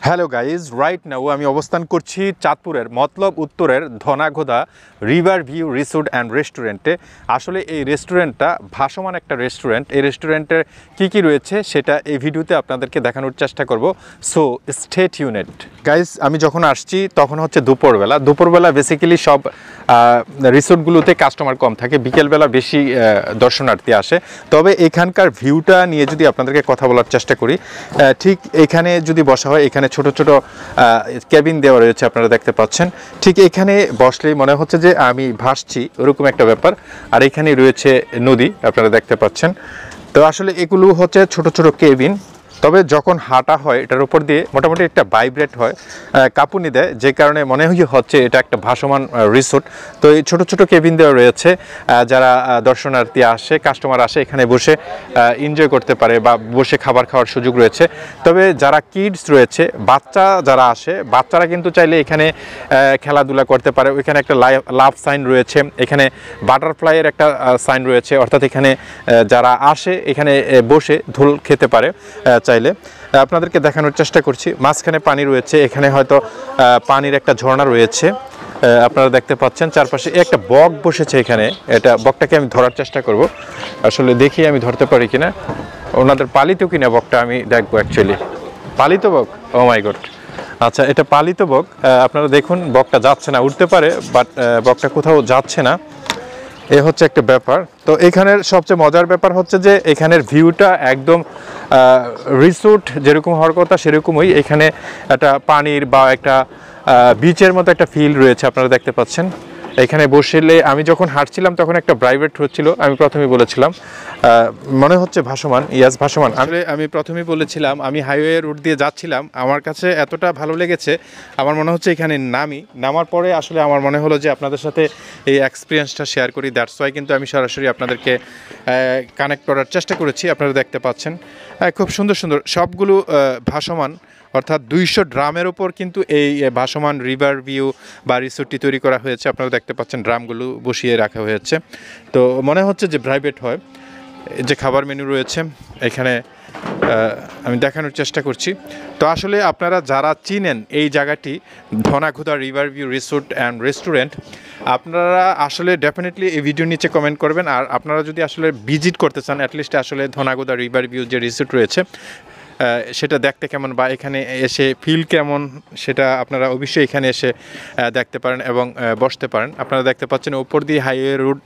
Hello guys, right now আমি অবস্থান করছি চাঁদপুরের মতলব উত্তরের ধনাঘোদা রিভার ভিউ রিসোর্ট অ্যান্ড রেস্টুরেন্টে। আসলে এই রেস্টুরেন্টটা ভাসমান একটা রেস্টুরেন্ট। এই রেস্টুরেন্টের কী রয়েছে সেটা এই ভিডিওতে আপনাদেরকে দেখানোর চেষ্টা করব। So stay tuned guys. আমি যখন আসছি তখন হচ্ছে দুপুরবেলা বেসিক্যালি সব রিসোর্টগুলোতে কাস্টমার কম থাকে, বিকেলবেলা বেশি দর্শনার্থী আসে। তবে এখানকার ভিউটা নিয়ে যদি আপনাদেরকে কথা বলার চেষ্টা করি, ঠিক এখানে যদি বসা হয়, এখানে ছোট ছোট কেবিন দেওয়া রয়েছে, আপনারা দেখতে পাচ্ছেন। ঠিক এখানে বসলেই মনে হচ্ছে যে আমি ভাসছি, ওরকম একটা ব্যাপার। আর এখানে রয়েছে নদী, আপনারা দেখতে পাচ্ছেন। তো আসলে এগুলো হচ্ছে ছোট ছোট কেবিন। তবে যখন হাঁটা হয় এটার উপর দিয়ে মোটামুটি একটা ভাইব্রেট হয়, কাঁপুনি দেয়, যে কারণে মনে হচ্ছে এটা একটা ভাসমান রিসোর্ট। তো এই ছোটো ছোটো কেবিন দেওয়া রয়েছে, যারা দর্শনার্থী আসে, কাস্টমার আসে, এখানে বসে এনজয় করতে পারে বা বসে খাবার খাওয়ার সুযোগ রয়েছে। তবে যারা কিডস রয়েছে, বাচ্চা যারা আসে, বাচ্চারা কিন্তু চাইলে এখানে খেলাধুলা করতে পারে। ওইখানে একটা লাভ সাইন রয়েছে, এখানে বাটারফ্লাইয়ের একটা সাইন রয়েছে, অর্থাৎ এখানে যারা আসে এখানে বসে ধুল খেতে পারে। চাইলে আপনাদেরকে দেখানোর চেষ্টা করছি। মাঝখানে পানি রয়েছে, এখানে হয়তো পানির একটা ঝর্ণা রয়েছে, আপনারা দেখতে পাচ্ছেন। চারপাশে একটা বক বসেছে এখানে। এটা বকটাকে আমি ধরার চেষ্টা করব, আসলে দেখি আমি ধরতে পারি কিনা। ওনাদের পালিত কিনা বকটা আমি দেখবো। অ্যাকচুয়ালি পালিত বক, ও মাই গড। আচ্ছা, এটা পালিত বক। আপনারা দেখুন, বকটা যাচ্ছে না, উঠতে পারে বাট বকটা কোথাও যাচ্ছে না। এ হচ্ছে একটা ব্যাপার। তো এখানের সবচেয়ে মজার ব্যাপার হচ্ছে যে এখানের ভিউটা একদম রিসোর্ট যেরকম হওয়ার কথা সেরকমই। এখানে একটা পানির বা একটা বিচের মতো একটা ফিল রয়েছে, আপনারা দেখতে পাচ্ছেন। এখানে বসলে আমি যখন হাঁটছিলাম তখন একটা ভাইব্রেট হচ্ছিল। আমি প্রথমেই বলেছিলাম মনে হচ্ছে ভাসমান, ইয়াস ভাসমান। আমি প্রথমেই বলেছিলাম আমি হাইওয়ে রুট দিয়ে যাচ্ছিলাম, আমার কাছে এতটা ভালো লেগেছে, আমার মনে হচ্ছে এখানে নামার পরে আসলে আমার মনে হলো যে আপনাদের সাথে এই এক্সপিরিয়েন্সটা শেয়ার করি। দ্যাটস ওয়াই কিন্তু আমি সরাসরি আপনাদেরকে কানেক্ট করার চেষ্টা করেছি। আপনারা দেখতে পাচ্ছেন খুব সুন্দর সুন্দর সবগুলো ভাসমান, অর্থাৎ 200 ড্রামের ওপর কিন্তু এই ভাসমান রিভার ভিউ বা রিসোর্টটি তৈরি করা হয়েছে। আপনারা দেখতে পাচ্ছেন ড্রামগুলো বসিয়ে রাখা হয়েছে। তো মনে হচ্ছে যে প্রাইভেট হয়। যে খাবার মেনু রয়েছে এখানে আমি দেখানোর চেষ্টা করছি। তো আসলে আপনারা যারা চিনেন এই জায়গাটি, Dhanaghoda river view resort and restaurant, আপনারা আসলে ডেফিনেটলি এই ভিডিওর নিচে কমেন্ট করবেন। আর আপনারা যদি আসলে ভিজিট করতে চান, অ্যাটলিস্ট আসলে ধনাঘোদা রিভার ভিউ যে রিসোর্ট রয়েছে সেটা দেখতে কেমন বা এখানে এসে ফিল কেমন, সেটা আপনারা অবশ্যই এখানে এসে দেখতে পারেন এবং বসতে পারেন। আপনারা দেখতে পাচ্ছেন ওপর দিয়ে হাইওয়ে রুট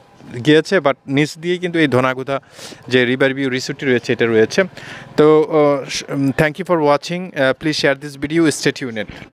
গিয়েছে, বাট নিচ দিয়ে কিন্তু এই ধনাঘোদা যে রিভার ভিউ রিসোর্টটি রয়েছে এটা রয়েছে। তো thank you for watching, please share this video, stay tuned.